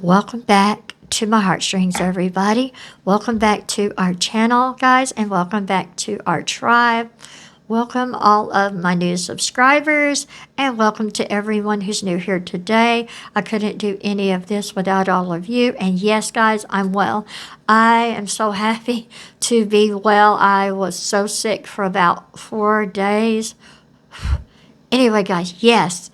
Welcome back to my heartstrings, everybody. Welcome back to our channel, guys, and welcome back to our tribe. Welcome all of my new subscribers, and welcome to everyone who's new here today. I couldn't do any of this without all of you, and yes, guys, I'm well. I am so happy to be well. I was so sick for about 4 days. Anyway, guys, yes,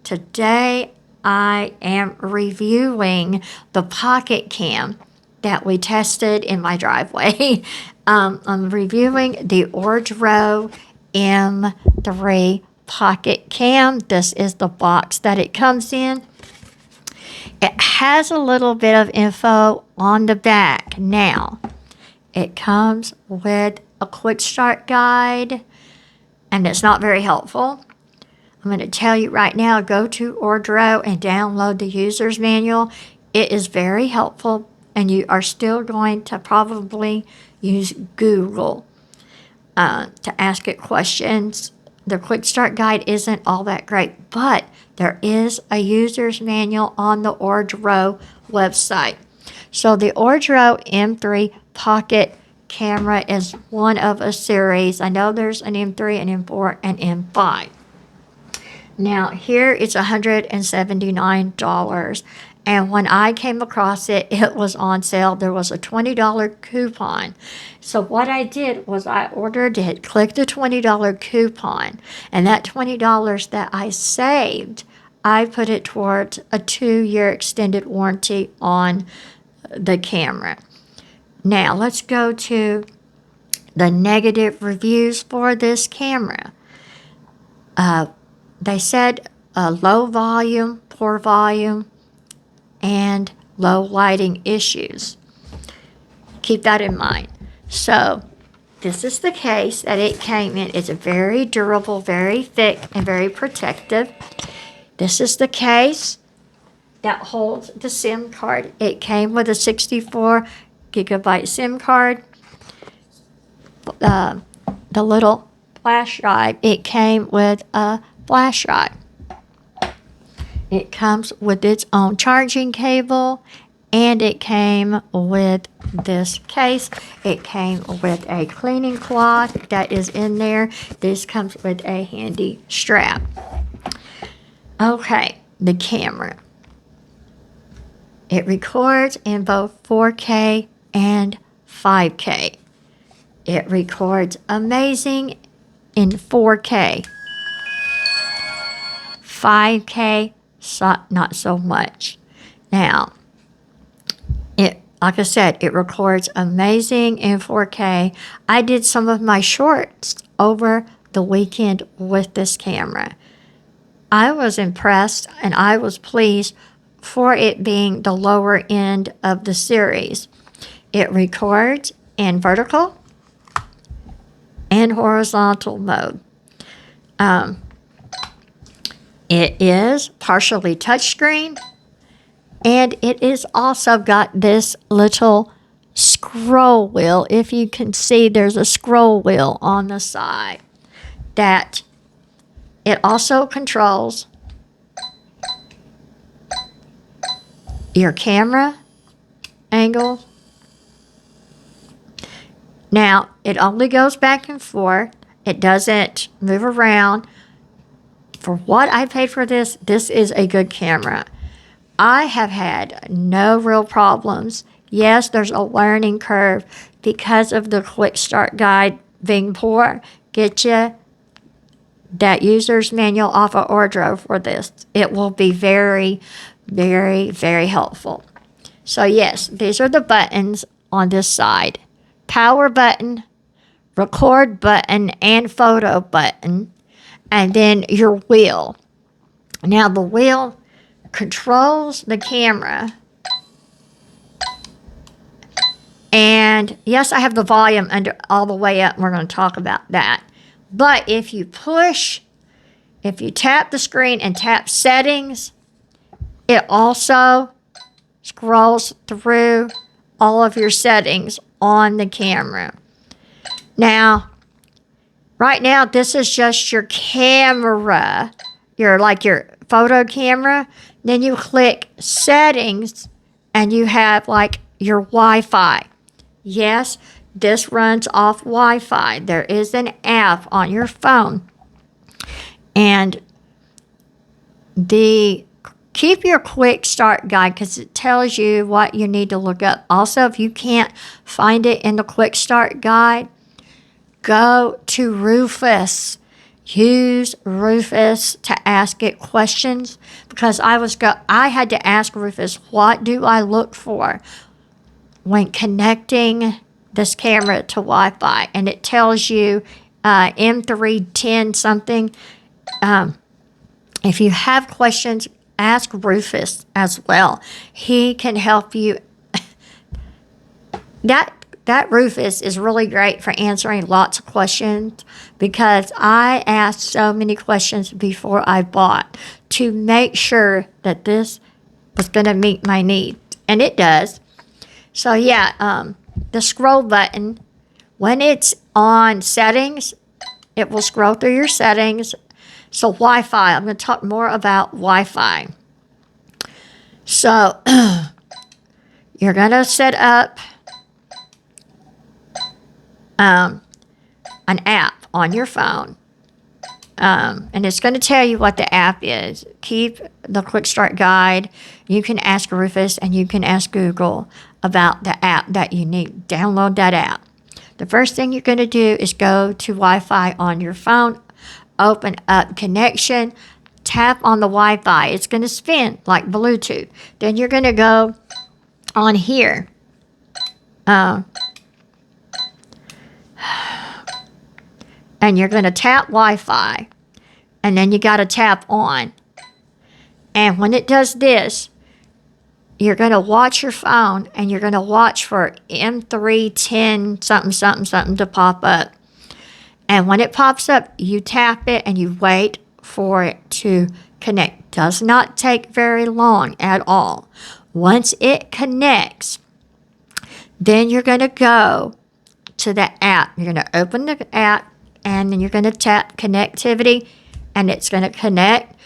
today I am reviewing the Pocket Cam that we tested in my driveway. I'm reviewing the ORDRO M3 Pocket Cam. This is the box that it comes in. It has a little bit of info on the back. Now, it comes with a quick start guide, and it's not very helpful. I'm going to tell you right now, go to ORDRO and download the user's manual. It is very helpful, and you are still going to probably use Google to ask it questions. The quick start guide isn't all that great, but there is a user's manual on the ORDRO website. So the ORDRO M3 Pocket camera is one of a series. I know there's an M3, an M4, and M5. Now, here it's $179, and when I came across it, it was on sale. There was a $20 coupon. So what I did was I ordered it, clicked the $20 coupon, and that $20 that I saved, I put it towards a 2-year extended warranty on the camera. Now, let's go to the negative reviews for this camera. They said low volume, poor volume, and low lighting issues. Keep that in mind. So, this is the case that it came in. It's very durable, very thick, and very protective. This is the case that holds the SIM card. It came with a 64 gigabyte SIM card. The little flash drive, it came with a flash drive. It comes with its own charging cable, and it came with this case. It came with a cleaning cloth that is in there. This comes with a handy strap. Okay, the camera. It records in both 4K and 5K. It records amazing in 4K. 5K, not so much. Now, like I said, it records amazing in 4K. I did some of my shorts over the weekend with this camera. I was impressed, and I was pleased for it being the lower end of the series. It records in vertical and horizontal mode. It is partially touchscreen, and it is also got this little scroll wheel. If you can see, there's a scroll wheel on the side that it also controls your camera angle. Now, it only goes back and forth. It doesn't move around. For what I paid for this is a good camera. I have had no real problems. Yes, there's a learning curve because of the quick start guide being poor. Get you that user's manual off of ORDRO for this. It will be very, very, very helpful. So yes, these are the buttons on this side. Power button, record button, and photo button. And then your wheel. Now the wheel controls the camera. And yes, I have the volume under all the way up. And we're going to talk about that. But if you tap the screen and tap settings, it also scrolls through all of your settings on the camera. Now, right now, this is just your camera, your photo camera. Then you click settings, and you have like your Wi-Fi. Yes, this runs off Wi-Fi. There is an app on your phone. And keep your quick start guide because it tells you what you need to look up. Also, if you can't find it in the quick start guide, go to Rufus. Use Rufus to ask it questions because I had to ask Rufus, what do I look for when connecting this camera to Wi-Fi? And it tells you M310 something. If you have questions, ask Rufus as well. He can help you. That Rufus is really great for answering lots of questions because I asked so many questions before I bought to make sure that this was going to meet my needs. And it does. So yeah, the scroll button, when it's on settings, it will scroll through your settings. So Wi-Fi, I'm going to talk more about Wi-Fi. So you're going to set up an app on your phone. And it's going to tell you what the app is. Keep the quick start guide. You can ask Rufus and you can ask Google about the app that you need. Download that app. The first thing you're going to do is go to Wi-Fi on your phone. Open up connection. Tap on the Wi-Fi. It's going to spin like Bluetooth. Then you're going to go on here. And you're going to tap Wi-Fi. And then you got to tap on. And when it does this, you're going to watch your phone and you're going to watch for M310 something, something, something to pop up. And when it pops up, you tap it and you wait for it to connect. Does not take very long at all. Once it connects, then you're going to go to the app. You're going to open the app and then you're going to tap connectivity and it's going to connect.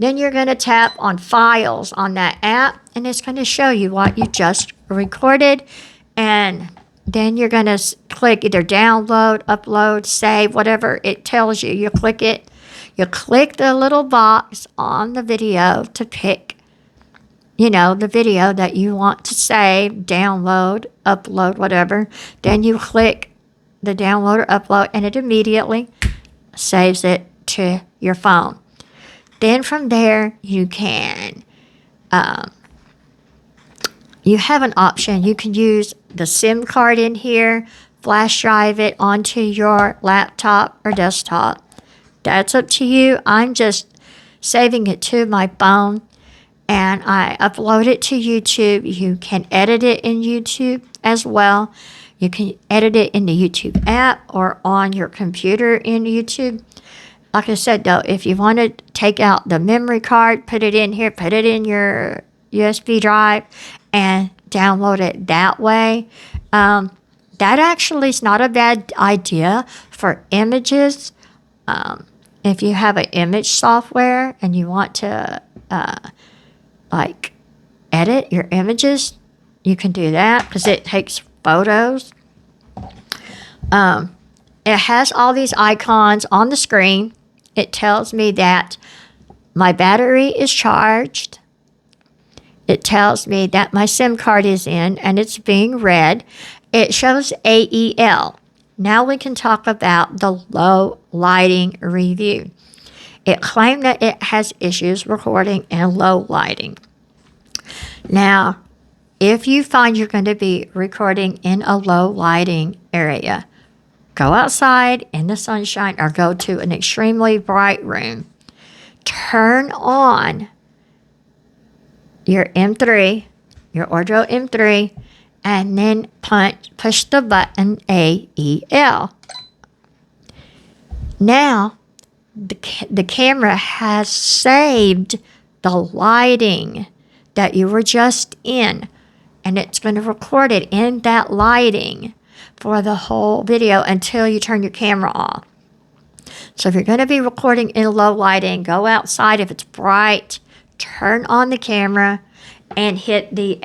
Then you're going to tap on files on that app and it's going to show you what you just recorded. And then you're going to click either download, upload, save, whatever it tells you. You click it. You click the little box on the video to pick, the video that you want to save, download, upload, whatever. Then you click the download or upload and it immediately saves it to your phone. Then from there, you can, you have an option. You can use the SIM card in here, flash drive it onto your laptop or desktop. That's up to you. I'm just saving it to my phone and I upload it to YouTube. You can edit it in YouTube as well. You can edit it in the YouTube app or on your computer in YouTube. Like I said, though, if you want to take out the memory card, put it in here, put it in your USB drive, and download it that way. That actually is not a bad idea for images. If you have an image software and you want to, edit your images, you can do that because it takes photos. It has all these icons on the screen. It tells me that my battery is charged. It tells me that my SIM card is in and it's being read. It shows AEL. Now we can talk about the low lighting review. It claimed that it has issues recording in low lighting. Now, if you find you're going to be recording in a low lighting area, go outside in the sunshine or go to an extremely bright room. Turn on your M3, your ORDRO M3, and then push the button AEL. Now, the camera has saved the lighting that you were just in, and it's going to record it in that lighting for the whole video until you turn your camera off. So if you're going to be recording in low lighting, go outside. If it's bright, turn on the camera and hit the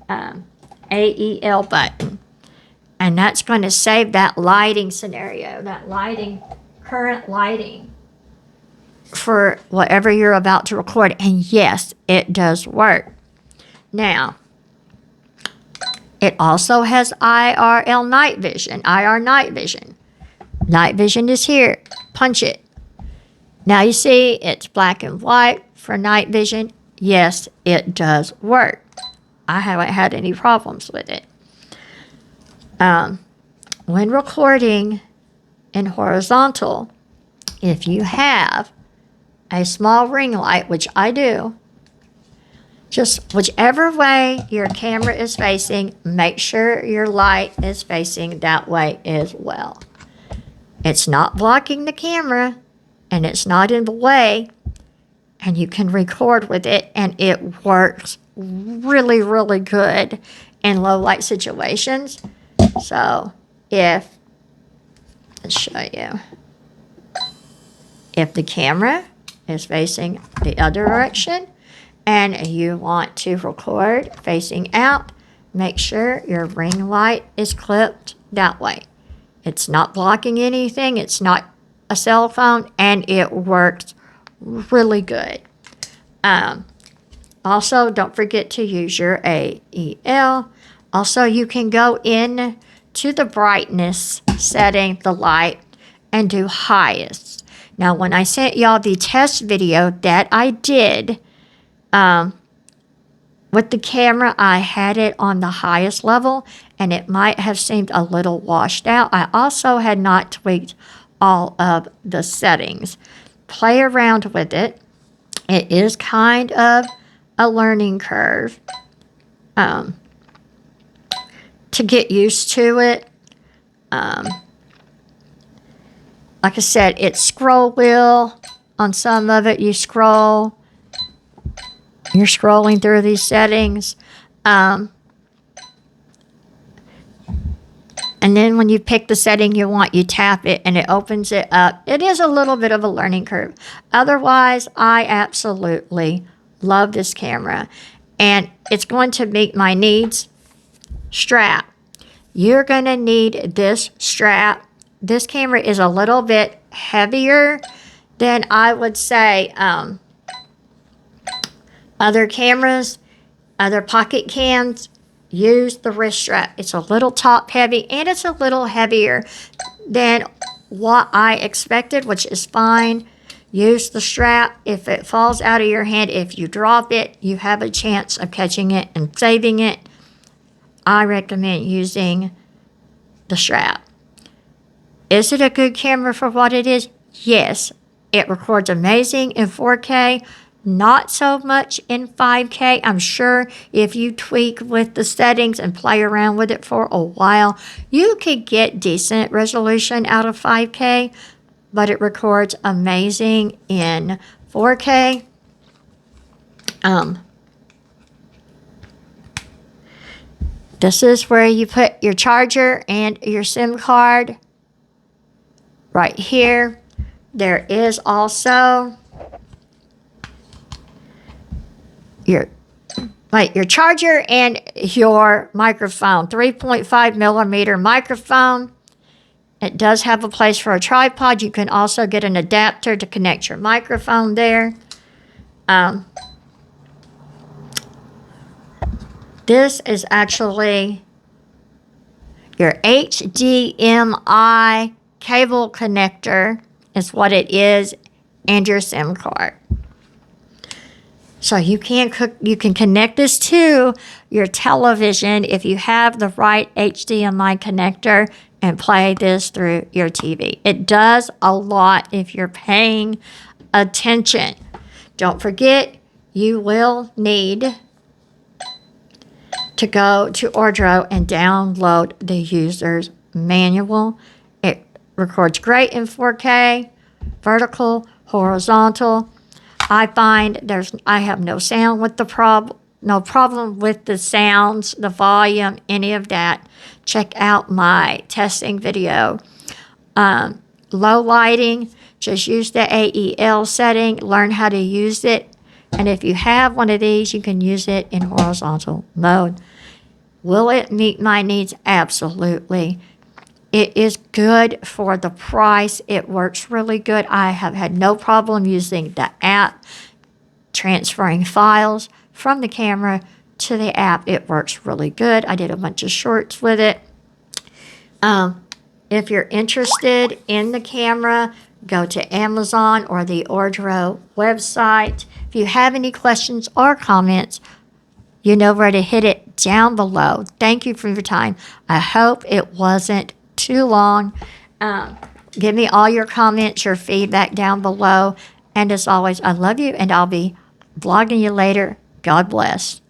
AEL button. And that's going to save that lighting scenario, that lighting, current lighting for whatever you're about to record. And yes, it does work. Now, it also has IRL night vision, IR night vision. Night vision is here. Punch it. Now you see it's black and white for night vision. Yes, it does work. I haven't had any problems with it. When recording in horizontal, if you have a small ring light, which I do, just whichever way your camera is facing, make sure your light is facing that way as well. It's not blocking the camera, and it's not in the way, and you can record with it, and it works really, really good in low light situations. So let's show you. If the camera is facing the other direction and you want to record facing out, make sure your ring light is clipped that way. It's not blocking anything. It's not a cell phone, and it works really good. Also, don't forget to use your AEL. Also, you can go in to the brightness setting, the light, and do highest. Now, when I sent y'all the test video that I did with the camera, I had it on the highest level, and it might have seemed a little washed out. I also had not tweaked all of the settings. Play around with it. It is kind of a learning curve to get used to it. Like I said, it's scroll wheel. On some of it, you're scrolling through these settings. And then when you pick the setting you want, you tap it and it opens it up. It is a little bit of a learning curve. Otherwise, I absolutely love this camera. And it's going to meet my needs. Strap. You're going to need this strap. This camera is a little bit heavier than I would say other cameras, other pocket cams. Use the wrist strap. It's a little top heavy, and it's a little heavier than what I expected, which is fine. Use the strap. If it falls out of your hand, if you drop it, you have a chance of catching it and saving it. I recommend using the strap. Is it a good camera for what it is? Yes. It records amazing in 4K. Not so much in 5K. I'm sure if you tweak with the settings and play around with it for a while, you could get decent resolution out of 5K, but it records amazing in 4K. This is where you put your charger and your SIM card right here. There is also your charger and your microphone, 3.5 millimeter microphone. It does have a place for a tripod. You can also get an adapter to connect your microphone there. This is actually your HDMI cable connector is what it is, and your SIM card. So you can connect this to your television if you have the right HDMI connector and play this through your TV. It does a lot if you're paying attention. Don't forget, you will need to go to ORDRO and download the user's manual. It records great in 4K, vertical, horizontal. I find I have no sound with no problem with the sounds, the volume, any of that. Check out my testing video. Low lighting, just use the AEL setting, learn how to use it. And if you have one of these, you can use it in horizontal mode. Will it meet my needs? Absolutely. It is good for the price. It works really good. I have had no problem using the app, transferring files from the camera to the app. It works really good. I did a bunch of shorts with it. If you're interested in the camera, go to Amazon or the ORDRO website. If you have any questions or comments, you know where to hit it down below. Thank you for your time. I hope it wasn't too long. Give me all your comments, your feedback down below. And as always, I love you, and I'll be vlogging you later. God bless.